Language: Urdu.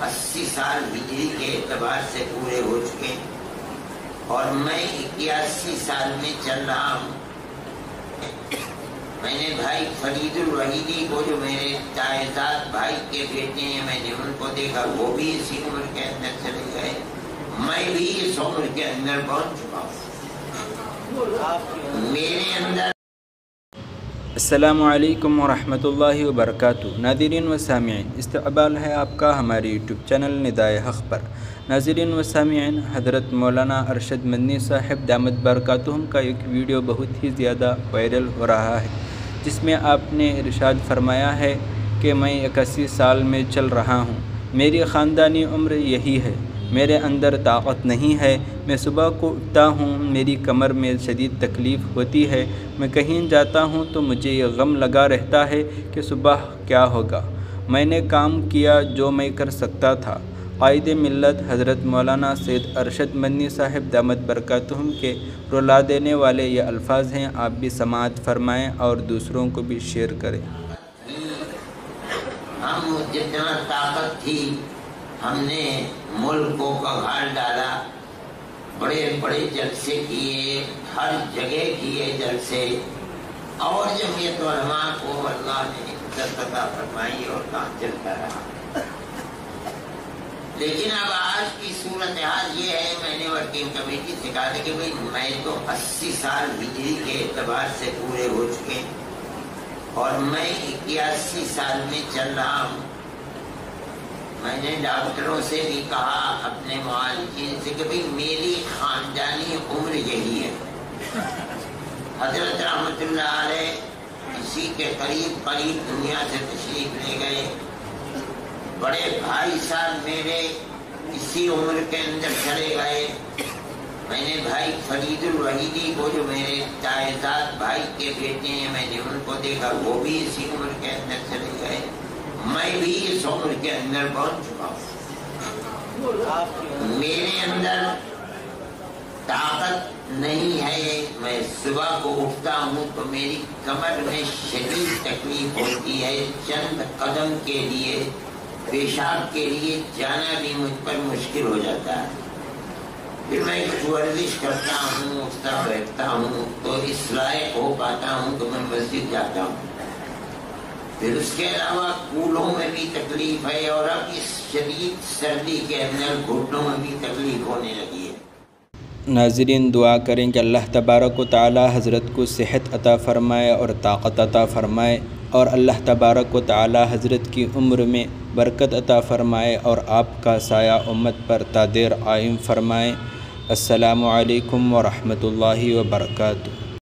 80 سال ہجری کے اعتبار سے پورے ہو چکے ہیں اور میں 81 سال میں چل رہا ہوں۔ میں نے بھائی فرید الوحیدی کو، جو میرے تائزاد بھائی کے بیٹے ہیں، میں نے ان کو دیکھا، وہ بھی اسی عمر کے اندر چلے گئے، میں بھی اس عمر کے اندر پہنچ چکا ہوں۔ میرے اندر السلام علیکم ورحمۃ اللہ وبرکاتہ۔ ناظرین و سامعین، استقبال ہے آپ کا ہمارے یوٹیوب چینل ندائے حق پر۔ ناظرین و سامعین، حضرت مولانا ارشد مدنی صاحب دامت برکاتہم کا ایک ویڈیو بہت ہی زیادہ وائرل ہو رہا ہے، جس میں آپ نے ارشاد فرمایا ہے کہ میں 81 سال میں چل رہا ہوں، میری خاندانی عمر یہی ہے، میرے اندر طاقت نہیں ہے، میں صبح کو اٹھتا ہوں، میری کمر میں شدید تکلیف ہوتی ہے، میں کہیں جاتا ہوں تو مجھے یہ غم لگا رہتا ہے کہ صبح کیا ہوگا۔ میں نے کام کیا جو میں کر سکتا تھا۔ قائد ملت حضرت مولانا سید ارشد مدنی صاحب دامت برکاتہم کے رلا دینے والے یہ الفاظ ہیں، آپ بھی سماعت فرمائیں اور دوسروں کو بھی شیئر کریں۔ ہم جتنا طاقت تھی ہم نے ملک کو کگھاڑ ڈالا، بڑے بڑے جلسے کیے، ہر جگہ کیے جلسے، اور جمعیت علماء کو اللہ نے عزت عطا فرمائی اور کام چلتا رہا۔ لیکن اب آج کی صورتحال یہ ہے، میں نے ورکنگ کمیٹی سے کہا کہ بھئی میں تو 80 سال ہجری کے اعتبار سے پورے ہو چکے ہیں اور میں 81 سال میں چل رہا ہوں۔ میں نے ڈاکٹروں سے بھی کہا، اپنے معالجین سے، کہ بھئی میری خاندانی عمر یہی ہے۔ حضرت رحمت اللہ علیہ اسی کے قریب دنیا سے تشریف لے گئے۔ بڑے بھائی صاحب میرے اسی عمر کے اندر چلے گئے۔ میں نے بھائی فرید الوحیدی کو، جو میرے تائزاد بھائی کے بیٹے ہیں، میں نے ان کو دیکھا، وہ بھی اسی عمر کے اندر چلے گئے، میں بھی اس عمر کے اندر پہنچ چکا ہوں۔ میرے اندر طاقت نہیں ہے، میں صبح کو اٹھتا ہوں تو میری کمر میں شدید تکلیف ہوتی ہے، چند قدم کے لیے، پیشاب کے لیے جانا بھی مجھ پر مشکل ہو جاتا ہے۔ پھر میں کچھ ورزش کرتا ہوں، اٹھتا بیٹھتا ہوں تو اس لائق ہو پاتا ہوں کہ میں مسجد جاتا ہوں۔ پھر اس کے علاوہ کولوں میں بھی تکلیف ہے، اور اب اس شدید سردی کے اندر گھٹنوں میں بھی تکلیف ہونے لگی ہے۔ ناظرین، دعا کریں کہ اللہ تبارک و تعالی حضرت کو صحت عطا فرمائے اور طاقت عطا فرمائے، اور اللہ تبارک و تعالی حضرت کی عمر میں برکت عطا فرمائے اور آپ کا سایہ امت پر تا دیر قائم فرمائے۔ السلام علیکم ورحمۃ اللہ وبرکاتہ۔